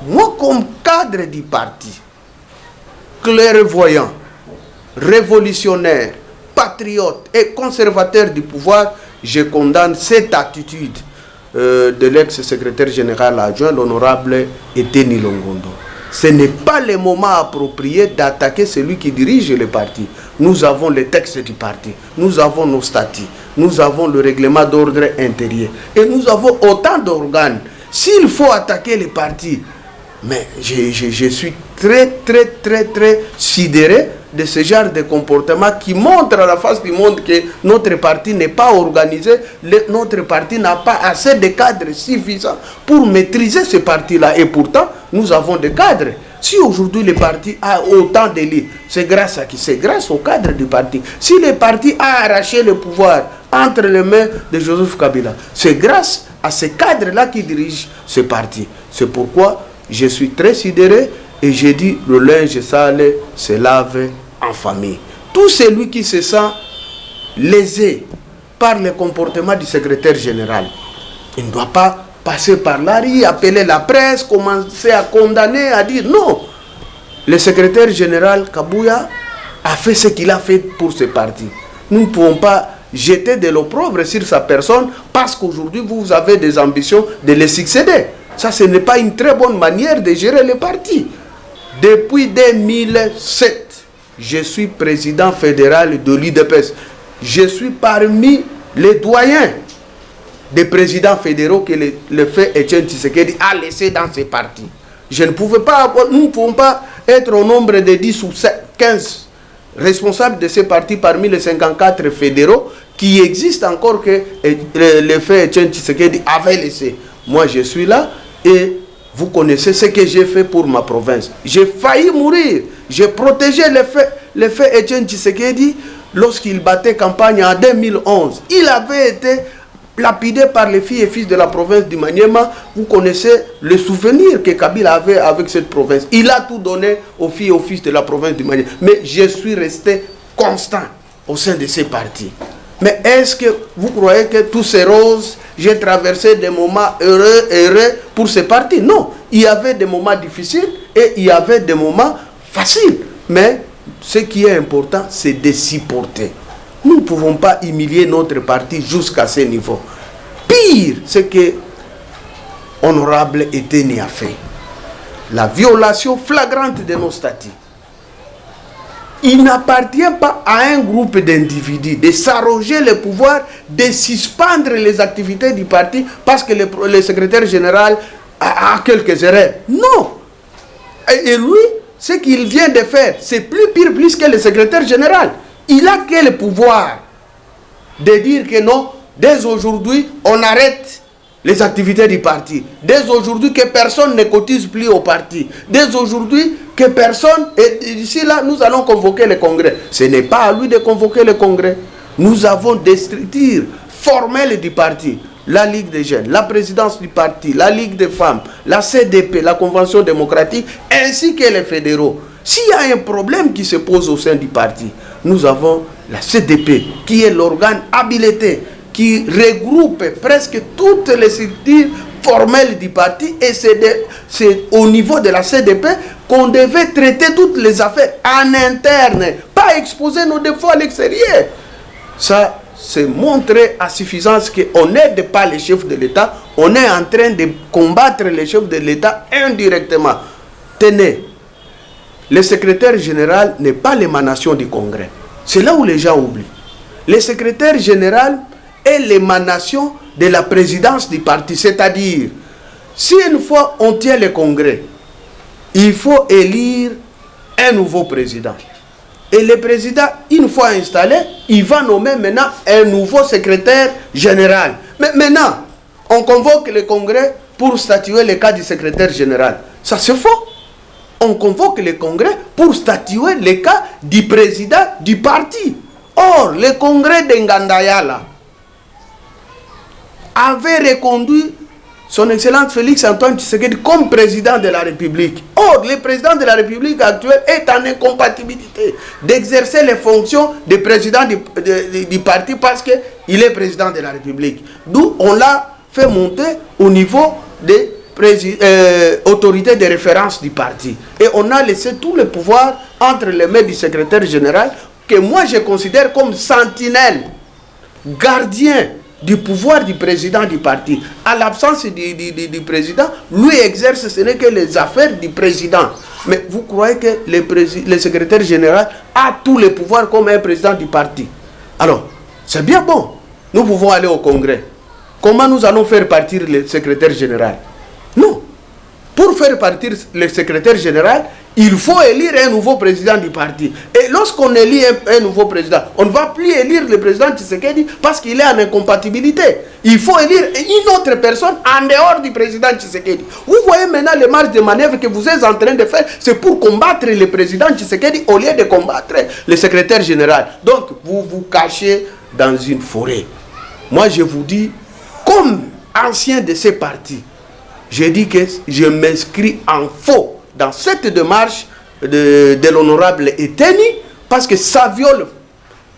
Moi, comme cadre du parti, clairvoyant, révolutionnaire, patriote et conservateur du pouvoir, je condamne cette attitude de l'ex-secrétaire général adjoint, l'honorable Eteni Longondo. Ce n'est pas le moment approprié d'attaquer celui qui dirige le parti. Nous avons les textes du parti, nous avons nos statuts, nous avons le règlement d'ordre intérieur et nous avons autant d'organes. S'il faut attaquer les partis, mais je suis très sidéré de ce genre de comportement qui montre à la face du monde que notre parti n'est pas organisé, notre parti n'a pas assez de cadres suffisants pour maîtriser ce parti-là. Et pourtant, nous avons des cadres. Si aujourd'hui le parti a autant d'élite, c'est grâce à qui? C'est grâce au cadre du parti. Si le parti a arraché le pouvoir entre les mains de Joseph Kabila, c'est grâce à ce cadre-là qui dirige ce parti. C'est pourquoi je suis très sidéré et j'ai dit le linge sale se lave en famille. Tout celui qui se sent lésé par le comportement du secrétaire général, il ne doit pas passer par là, appeler la presse, commencer à condamner, à dire non. Le secrétaire général Kabouya a fait ce qu'il a fait pour ce parti. Nous ne pouvons pas jeter de l'opprobre sur sa personne parce qu'aujourd'hui vous avez des ambitions de le succéder. Ça, ce n'est pas une très bonne manière de gérer le parti. Depuis 2007, je suis président fédéral de l'UDPS. Je suis parmi les doyens des présidents fédéraux que le fait Etienne Tshisekedi a laissé dans ses partis. Nous ne pouvons pas être au nombre de 10 ou 15 responsables de ces partis parmi les 54 fédéraux qui existent encore que le fait Etienne Tshisekedi avait laissé. Moi, je suis là et vous connaissez ce que j'ai fait pour ma province. J'ai failli mourir. J'ai protégé le fait Etienne Tshisekedi lorsqu'il battait campagne en 2011. Il avait été lapidé par les filles et fils de la province du Maniema. Vous connaissez le souvenir que Kabila avait avec cette province. Il a tout donné aux filles et aux fils de la province du Maniema. Mais je suis resté constant au sein de ces partis. Mais est-ce que vous croyez que tous ces roses, j'ai traversé des moments heureux pour ces partis? Non, il y avait des moments difficiles et il y avait des moments faciles. Mais ce qui est important, c'est de s'y porter. Nous ne pouvons pas humilier notre parti jusqu'à ce niveau. Pire, ce que honorable Eteni a fait. La violation flagrante de nos statuts. Il n'appartient pas à un groupe d'individus de s'arroger le pouvoir, de suspendre les activités du parti parce que le secrétaire général a quelques erreurs. Non. Et lui, ce qu'il vient de faire, c'est plus que le secrétaire général. Il a quel pouvoir de dire que non, dès aujourd'hui, on arrête les activités du parti. Dès aujourd'hui, que personne ne cotise plus au parti. Dès aujourd'hui, que personne... Et d'ici là, nous allons convoquer le congrès. Ce n'est pas à lui de convoquer le congrès. Nous avons des structures formelles du parti. La Ligue des jeunes, la présidence du parti, la Ligue des femmes, la CDP, la Convention démocratique, ainsi que les fédéraux. S'il y a un problème qui se pose au sein du parti, nous avons la CDP, qui est l'organe habilité, qui regroupe presque toutes les structures formelles du parti, et c'est au niveau de la CDP qu'on devait traiter toutes les affaires en interne, pas exposer nos défauts à l'extérieur. Ça, c'est montrer à suffisance qu'on n'aide pas les chefs de l'État, on est en train de combattre les chefs de l'État indirectement. Tenez, le secrétaire général n'est pas l'émanation du Congrès. C'est là où les gens oublient. Le secrétaire général est l'émanation de la présidence du parti. C'est-à-dire, si une fois on tient le Congrès, il faut élire un nouveau président. Et le président, une fois installé, il va nommer maintenant un nouveau secrétaire général. Mais maintenant, on convoque le Congrès pour statuer le cas du secrétaire général. Ça c'est faux. On convoque le Congrès pour statuer le cas du président du parti. Or, le Congrès de Ngandayala avait reconduit son Excellence Félix Antoine Tshisekedi comme président de la République. Or, le président de la République actuelle est en incompatibilité d'exercer les fonctions de président du parti parce qu'il est président de la République. D'où on l'a fait monter au niveau de autorité de référence du parti. Et on a laissé tout le pouvoir entre les mains du secrétaire général, que moi je considère comme sentinelle, gardien du pouvoir du président du parti. À l'absence du président, lui exerce, ce n'est que les affaires du président. Mais vous croyez que le secrétaire général a tous les pouvoirs comme un président du parti? Alors, c'est bien bon. Nous pouvons aller au Congrès. Comment nous allons faire partir le secrétaire général? Non. Pour faire partir le secrétaire général, il faut élire un nouveau président du parti. Et lorsqu'on élit un nouveau président, on ne va plus élire le président Tshisekedi parce qu'il est en incompatibilité. Il faut élire une autre personne en dehors du président Tshisekedi. Vous voyez maintenant les marges de manœuvre que vous êtes en train de faire, c'est pour combattre le président Tshisekedi au lieu de combattre le secrétaire général. Donc vous vous cachez dans une forêt. Moi je vous dis, comme ancien de ces partis, je dis que je m'inscris en faux dans cette démarche de l'honorable Eteni, parce que ça viole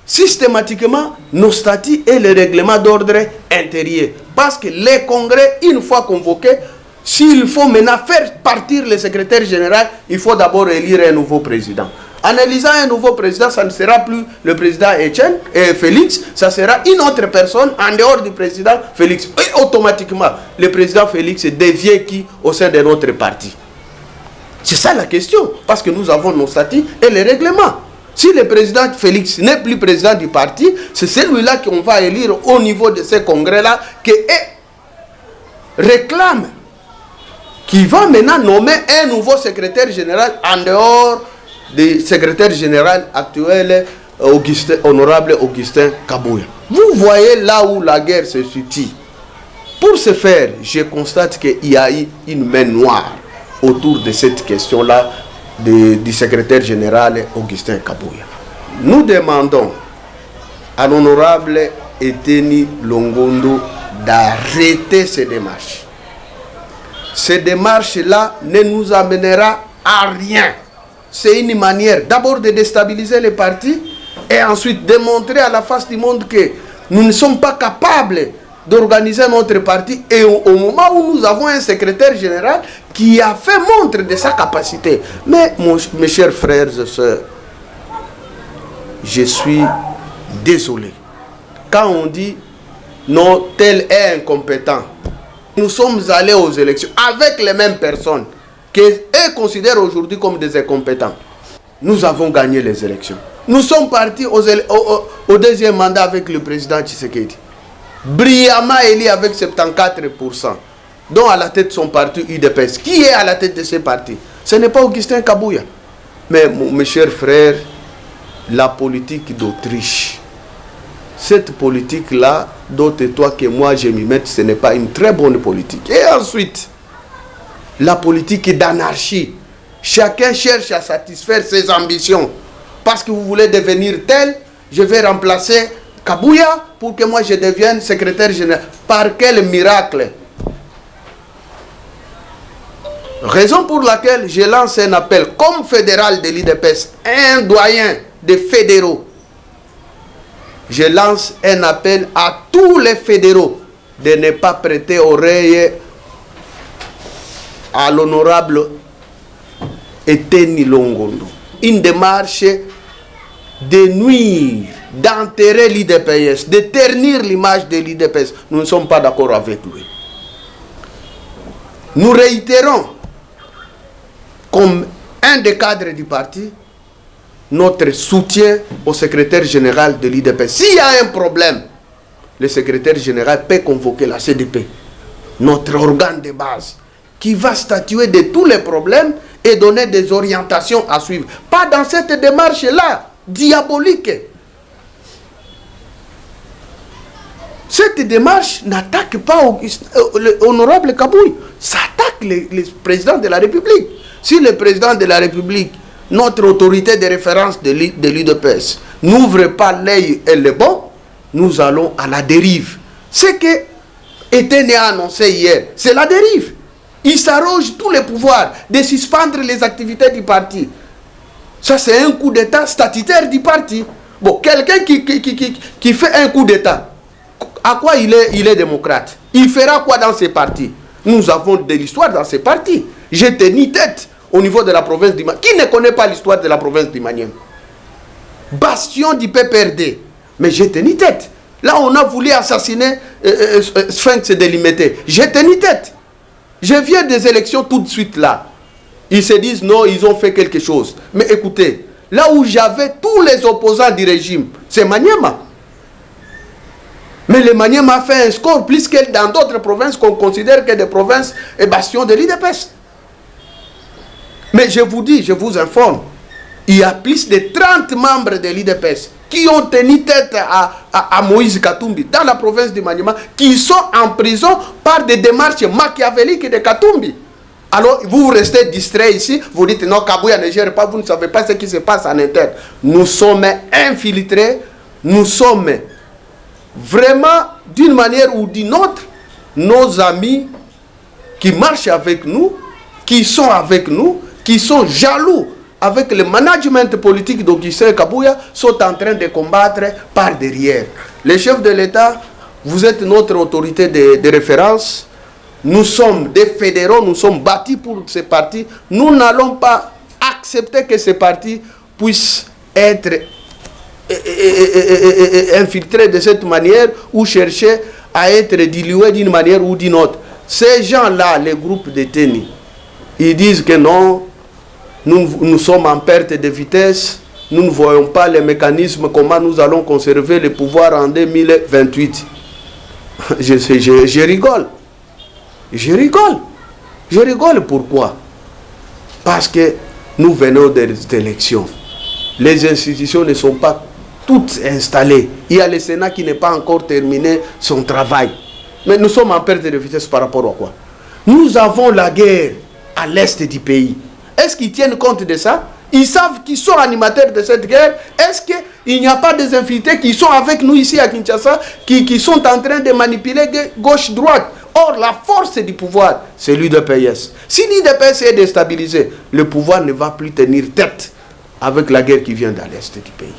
systématiquement nos statuts et les règlements d'ordre intérieur. Parce que les congrès, une fois convoqués, s'il faut maintenant faire partir le secrétaire général, il faut d'abord élire un nouveau président. En élisant un nouveau président, ça ne sera plus le président Félix, ça sera une autre personne en dehors du président Félix. Et automatiquement, le président Félix devient qui au sein de notre parti? C'est ça la question, parce que nous avons nos statuts et les règlements. Si le président Félix n'est plus président du parti, c'est celui-là qu'on va élire au niveau de ces congrès-là qui réclame, qui va maintenant nommer un nouveau secrétaire général en dehors du secrétaire général actuel, honorable Augustin Kabouya. Vous voyez là où la guerre se situe. Pour ce faire, je constate qu'il y a eu une main noire autour de cette question-là du secrétaire général Augustin Kabouya. Nous demandons à l'honorable Eteni Longondo d'arrêter ces démarches. Ces démarches-là ne nous amènera à rien. C'est une manière d'abord de déstabiliser les partis et ensuite de montrer à la face du monde que nous ne sommes pas capables d'organiser notre parti, et au moment où nous avons un secrétaire général qui a fait montre de sa capacité. Mais mes chers frères et sœurs, je suis désolé. Quand on dit non, tel est incompétent, nous sommes allés aux élections avec les mêmes personnes qu'eux considèrent aujourd'hui comme des incompétents. Nous avons gagné les élections. Nous sommes partis au deuxième mandat avec le président Tshisekedi, brillamment élu avec 74%, dont à la tête son parti UDPS. Qui est à la tête de ce parti? Ce n'est pas Augustin Kabouya. Mais mes chers frères, la politique d'Autriche, cette politique-là, d'autres toi que moi je m'y mette, ce n'est pas une très bonne politique. Et ensuite, la politique d'anarchie. Chacun cherche à satisfaire ses ambitions. Parce que vous voulez devenir tel, je vais remplacer Kabouya pour que moi je devienne secrétaire général. Par quel miracle? Raison pour laquelle je lance un appel comme fédéral de l'IDPS, un doyen des fédéraux. Je lance un appel à tous les fédéraux de ne pas prêter oreille à l'honorable Eteni Longondo. Une démarche de nuire, d'enterrer l'IDPS, de ternir l'image de l'IDPS. Nous ne sommes pas d'accord avec lui. Nous réitérons, comme un des cadres du parti, notre soutien au secrétaire général de l'IDPS. S'il y a un problème, le secrétaire général peut convoquer la CDP, notre organe de base, qui va statuer de tous les problèmes et donner des orientations à suivre. Pas dans cette démarche-là, diabolique. Cette démarche n'attaque pas l'honorable Kabouya, ça attaque le président de la République. Si le président de la République, notre autorité de référence de l'UDPS, n'ouvre pas l'œil et le bon, nous allons à la dérive. Ce que Eteni a annoncé hier, c'est la dérive. Il s'arroge tous les pouvoirs de suspendre les activités du parti. Ça, c'est un coup d'État statutaire du parti. Bon, quelqu'un qui fait un coup d'État, à quoi il est démocrate? Il fera quoi dans ses partis? Nous avons de l'histoire dans ces partis. J'ai tenu tête au niveau de la province du Maniema. Qui ne connaît pas l'histoire de la province du Maniema? Bastion du PPRD. Mais j'ai tenu tête. Là, on a voulu assassiner Sphinx de Limité. J'ai tenu tête. Je viens des élections tout de suite là. Ils se disent non, ils ont fait quelque chose. Mais écoutez, là où j'avais tous les opposants du régime, c'est Maniema. Mais le Maniema a fait un score plus que dans d'autres provinces qu'on considère que des provinces et bastions de l'IDPS. Mais je vous dis, je vous informe, il y a plus de 30 membres de l'IDPS qui ont tenu tête à Moïse Katumbi dans la province de Maniema, qui sont en prison par des démarches machiavéliques de Katumbi. Alors, vous restez distrait ici, vous dites non, Kabouya ne gère pas, vous ne savez pas ce qui se passe en interne. Nous sommes infiltrés, nous sommes vraiment, d'une manière ou d'une autre, nos amis qui marchent avec nous, qui sont avec nous, qui sont jaloux avec le management politique d'Augustin Kabouya, sont en train de combattre par derrière. Les chefs de l'État, vous êtes notre autorité de référence. Nous sommes des fédéraux, nous sommes bâtis pour ces partis. Nous n'allons pas accepter que ces partis puissent être infiltrés de cette manière ou chercher à être dilués d'une manière ou d'une autre. Ces gens-là, les groupes détenus, ils disent que non, nous sommes en perte de vitesse, nous ne voyons pas les mécanismes, comment nous allons conserver le pouvoir en 2028. Je rigole. Je rigole. Je rigole pourquoi? Parce que nous venons des élections. Les institutions ne sont pas toutes installées. Il y a le Sénat qui n'est pas encore terminé son travail. Mais nous sommes en perte de vitesse par rapport à quoi? Nous avons la guerre à l'est du pays. Est-ce qu'ils tiennent compte de ça? Ils savent qu'ils sont animateurs de cette guerre. Est-ce qu'il n'y a pas des infiltrés qui sont avec nous ici à Kinshasa, qui sont en train de manipuler gauche-droite? Or, la force du pouvoir, c'est l'UDPS. Si l'UDPS est déstabilisé, le pouvoir ne va plus tenir tête avec la guerre qui vient dans l'est du pays.